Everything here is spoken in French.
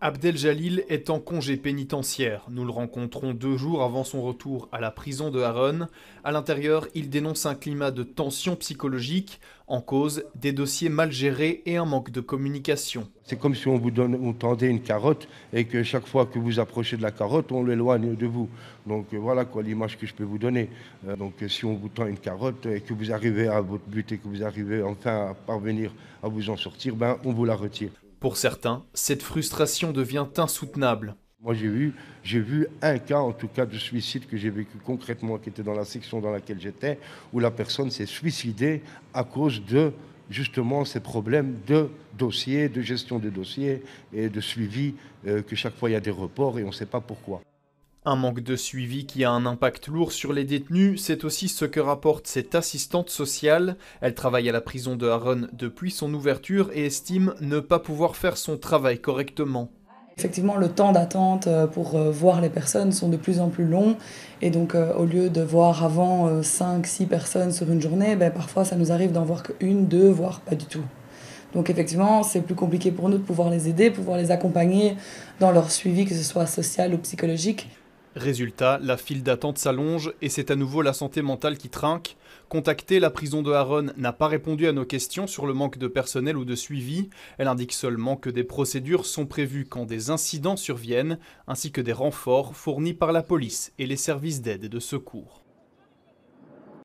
Abdel Jalil est en congé pénitentiaire. Nous le rencontrons 2 jours avant son retour à la prison de Harone. À l'intérieur, il dénonce un climat de tension psychologique, en cause des dossiers mal gérés et un manque de communication. C'est comme si on tendait une carotte et que chaque fois que vous approchez de la carotte, on l'éloigne de vous. Donc voilà quoi l'image que je peux vous donner. Donc si on vous tend une carotte et que vous arrivez à votre but et que vous arrivez enfin à parvenir à vous en sortir, on vous la retire. Pour certains, cette frustration devient insoutenable. Moi, j'ai vu un cas, en tout cas, de suicide que j'ai vécu concrètement, qui était dans la section dans laquelle j'étais, où la personne s'est suicidée à cause de, justement, ces problèmes de dossiers, de gestion de dossiers et de suivi, que chaque fois il y a des reports et on ne sait pas pourquoi. Un manque de suivi qui a un impact lourd sur les détenus, c'est aussi ce que rapporte cette assistante sociale. Elle travaille à la prison de Harone depuis son ouverture et estime ne pas pouvoir faire son travail correctement. Effectivement, le temps d'attente pour voir les personnes sont de plus en plus longs et donc au lieu de voir avant 5-6 personnes sur une journée, parfois ça nous arrive d'en voir qu'une, deux, voire pas du tout. Donc effectivement, c'est plus compliqué pour nous de pouvoir les aider, pouvoir les accompagner dans leur suivi, que ce soit social ou psychologique. Résultat, la file d'attente s'allonge et c'est à nouveau la santé mentale qui trinque. Contactée, la prison de Harone n'a pas répondu à nos questions sur le manque de personnel ou de suivi. Elle indique seulement que des procédures sont prévues quand des incidents surviennent, ainsi que des renforts fournis par la police et les services d'aide et de secours.